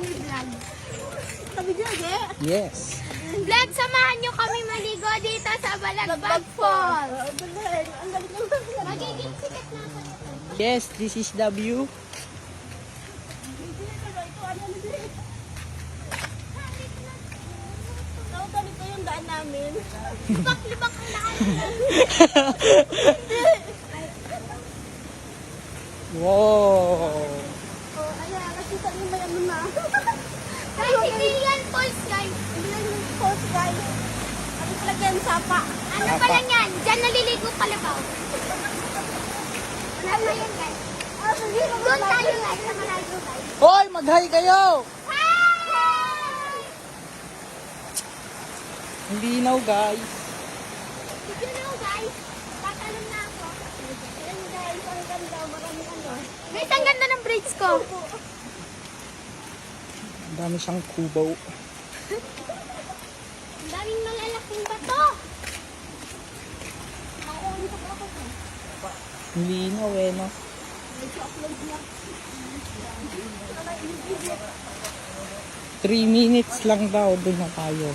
kami vlog. Kami vlog eh. Yes. Vlog, samahan nyo kami maligo dito sa Balagbag Falls. Magiging sikat na ako nito. Yes, this is the view. Ganito yung daan namin. Libak-libak ang daan. Wow. Oh, ayan, nakita niyo ba yan na? Guys, hindi yan falls, guys. Hindi yan yung falls, guys. Ano talaga yan, sapa? Ano Sapa. pa lang yan? Diyan naliligo kalabaw. Ano yan, guys? Doon tayo, guys, sa malayo, guys. Hoy, mag-hi kayo. Hi! Ang linaw, guys. Did you know, guys? Tatalon na ako. Ayan, guys, ang ganda. Maraming ano. Guys, ang ganda ng braids ko. Ang dami siyang kubaw. Ang daming malalaking bato. Nakuuntok ako. Ang linaw eh, no? Medyo upload na. 3 minutes lang daw, doon na tayo.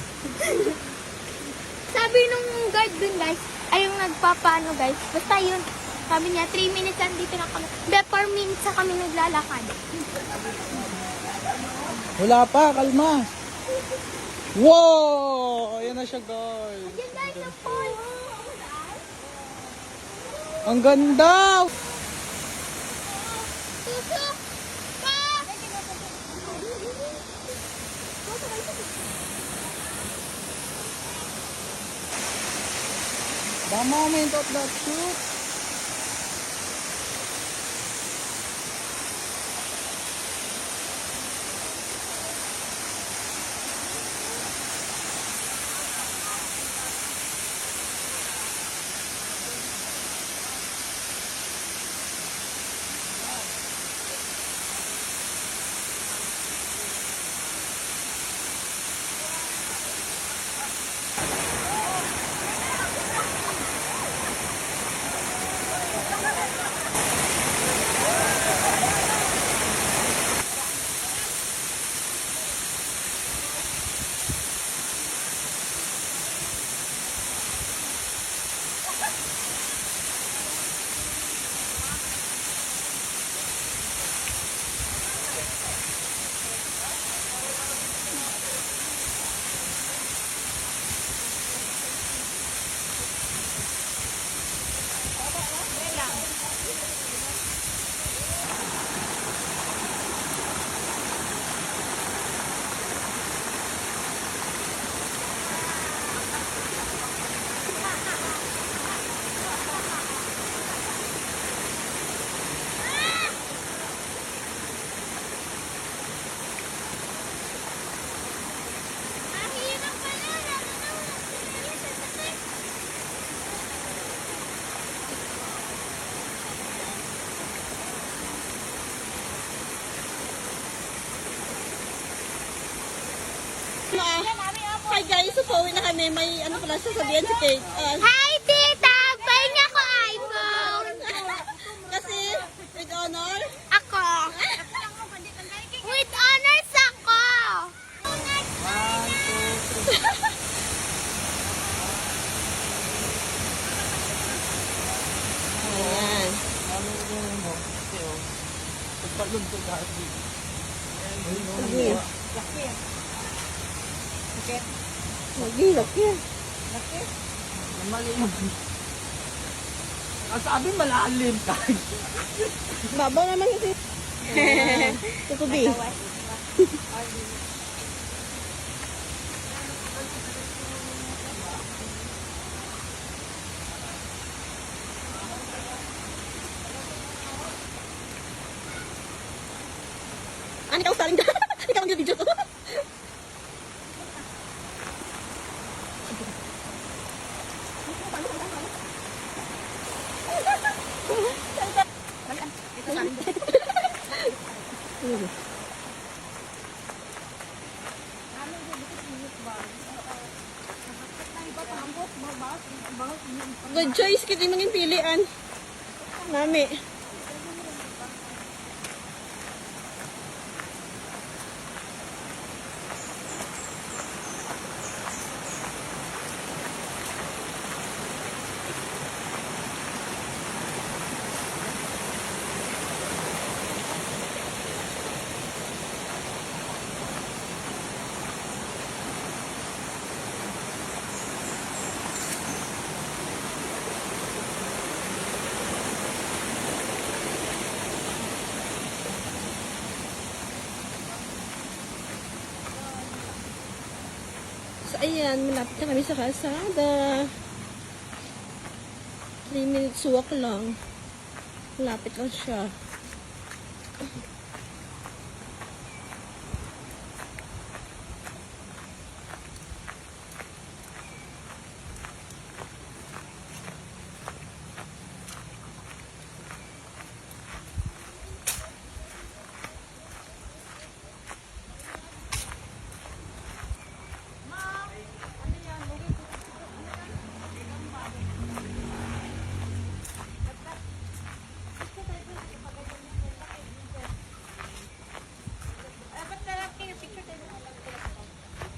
Sabi nung guard dun, guys, ay yung nagpapaano, guys. Basta yun. Sabi niya, 3 minutes lang dito na kami. 4 minutes na kami naglalakad. Wala pa, kalma. Wow! Ayan na siya, guys. Yan, guys, ang falls. Ang ganda! Tusok! Pa! The moment of the shoot. Mahirap pala. Hi guys, so pauwi na kami. May ano pala sasabihan si Kate. Hi, tita! Pahinga ko iPhone! Kasi with honor, Ako! With honors ako! ayan. Pagpalog to guys. Lagi. Malalim. Ang sabi malalim guys. Baba naman kasi. Tutubi. Ano ikaw saling ikaw ang video to. Good choice, kita yung pilian. Nami. ayan, malapit na kami sa kalsada. 3 minutes walk lang. Malapit lang siya.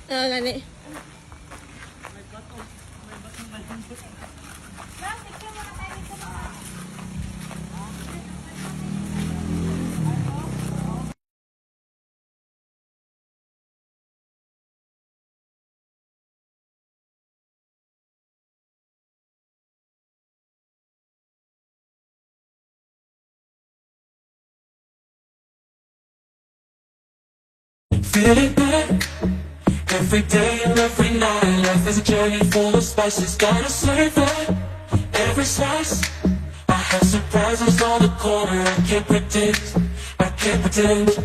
Gani. Feeling good every day and every night. Life is a journey full of spices. Gotta savor every slice. I have surprises on the corner. I can't predict, I can't pretend.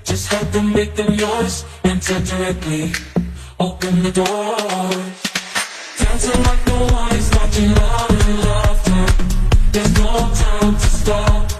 Just have to make them yours. Enter directly, open the doors. Dancing like no one is watching, loud and laughter. There's no time to stop.